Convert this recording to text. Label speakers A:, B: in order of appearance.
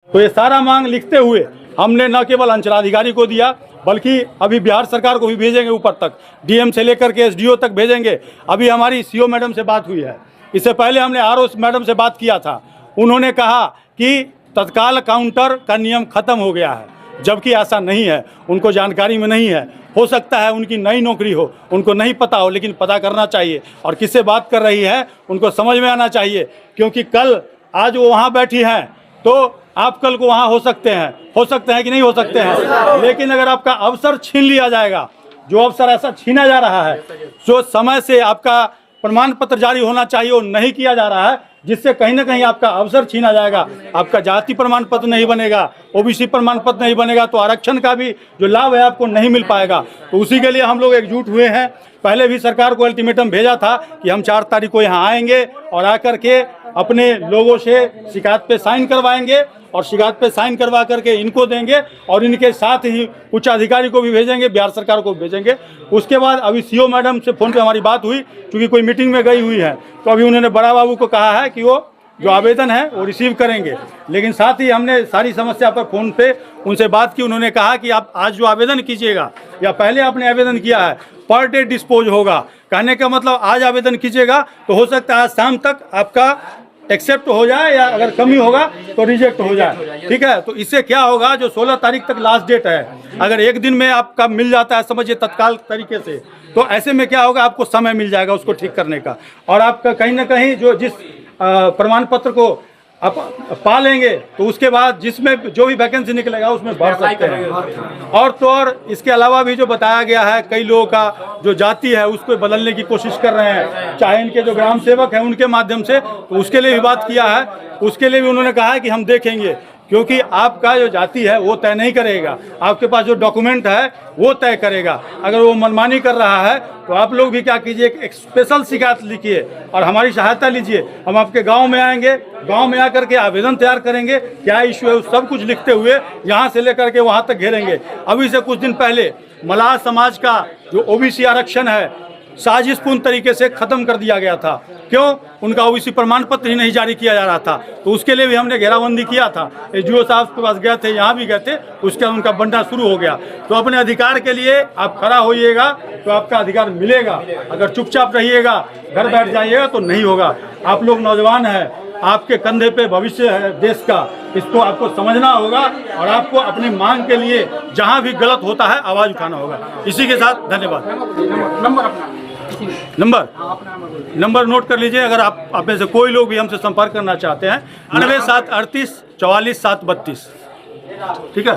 A: तो ये सारा मांग लिखते हुए हमने न केवल अंचलाधिकारी को दिया, बल्कि अभी बिहार सरकार को भी भेजेंगे, ऊपर तक डीएम से लेकर के एसडीओ तक भेजेंगे। अभी हमारी सीओ मैडम से बात हुई है, इससे पहले हमने आरओ मैडम से बात किया था। उन्होंने कहा कि तत्काल काउंटर का नियम खत्म हो गया है, जबकि ऐसा नहीं है, उनको जानकारी में नहीं है। हो सकता है उनकी नई नौकरी हो, उनको नहीं पता हो, लेकिन पता करना चाहिए। और किससे बात कर रही है उनको समझ में आना चाहिए, क्योंकि कल आज वो वहाँ बैठी हैं तो आप कल को वहाँ हो सकते हैं कि नहीं हो सकते हैं। लेकिन अगर आपका अवसर छीन लिया जाएगा, जो अवसर ऐसा छीना जा रहा है, जो समय से आपका प्रमाण पत्र जारी होना चाहिए वो नहीं किया जा रहा है, जिससे कहीं ना कहीं आपका अवसर छीना जाएगा। आपका जाति प्रमाण पत्र नहीं बनेगा, ओबीसी प्रमाण पत्र नहीं बनेगा, तो आरक्षण का भी जो लाभ है आपको नहीं मिल पाएगा। तो उसी के लिए हम लोग एकजुट हुए हैं। पहले भी सरकार को अल्टीमेटम भेजा था कि हम 4 तारीख को यहाँ आएंगे और आकर के अपने लोगों से शिकायत पे साइन करवाएंगे और शिकायत पे साइन करवा करके इनको देंगे और इनके साथ ही उच्च अधिकारी को भी भेजेंगे, बिहार सरकार को भेजेंगे। उसके बाद अभी सीओ मैडम से फ़ोन पे हमारी बात हुई, क्योंकि कोई मीटिंग में गई हुई है, तो अभी उन्होंने बड़ा बाबू को कहा है कि वो जो आवेदन है वो रिसीव करेंगे। लेकिन साथ ही हमने सारी समस्या पर फ़ोन पे उनसे बात की। उन्होंने कहा कि आप आज जो आवेदन कीजिएगा या पहले आपने आवेदन किया है, पर डे डिस्पोज होगा। कहने का मतलब आज आवेदन कीजिएगा तो हो सकता है आज शाम तक आपका एक्सेप्ट हो जाए, या अगर कमी होगा तो रिजेक्ट हो जाए। ठीक है, तो इससे क्या होगा, जो 16 तारीख तक लास्ट डेट है, अगर एक दिन में आपका मिल जाता है, समझिए तत्काल तरीके से, तो ऐसे में क्या होगा, आपको समय मिल जाएगा उसको ठीक करने का। और आपका कहीं ना कहीं जो जिस प्रमाण पत्र को आप पा लेंगे तो उसके बाद जिसमें जो भी वैकेंसी निकलेगा उसमें भर सकते हैं। और तो और इसके अलावा भी जो बताया गया है, कई लोगों का जो जाति है उसको बदलने की कोशिश कर रहे हैं, चाहे इनके जो ग्राम सेवक हैं उनके माध्यम से, तो उसके लिए भी बात किया है। उसके लिए भी उन्होंने कहा है कि हम देखेंगे, क्योंकि आपका जो जाति है वो तय नहीं करेगा, आपके पास जो डॉक्यूमेंट है वो तय करेगा। अगर वो मनमानी कर रहा है तो आप लोग भी क्या कीजिए, एक स्पेशल शिकायत लिखिए और हमारी सहायता लीजिए। हम आपके गांव में आएंगे, गांव में आकर के आवेदन तैयार करेंगे, क्या इश्यू है सब कुछ लिखते हुए यहाँ से लेकर के वहाँ तक घेरेंगे। अभी से कुछ दिन पहले मलाह समाज का जो ओबीसी आरक्षण है साजिशपूर्ण तरीके से खत्म कर दिया गया था। क्यों? उनका ओबीसी प्रमाण पत्र ही नहीं जारी किया जा रहा था। तो उसके लिए भी हमने घेराबंदी किया था, एसडीओ साहब के पास गए थे, यहाँ भी गए थे, उसके बाद उनका बनना शुरू हो गया। तो अपने अधिकार के लिए आप खड़ा होइएगा तो आपका अधिकार मिलेगा। अगर चुपचाप रहिएगा, घर बैठ जाइएगा तो नहीं होगा। आप लोग नौजवान हैं, आपके कंधे पे भविष्य है देश का, इसको आपको समझना होगा और आपको अपनी मांग के लिए जहां भी गलत होता है आवाज उठाना होगा। इसी के साथ धन्यवाद। नंबर नोट कर लीजिए, अगर आप में से कोई लोग भी हमसे संपर्क करना चाहते हैं, 97 738 44 732। ठीक है।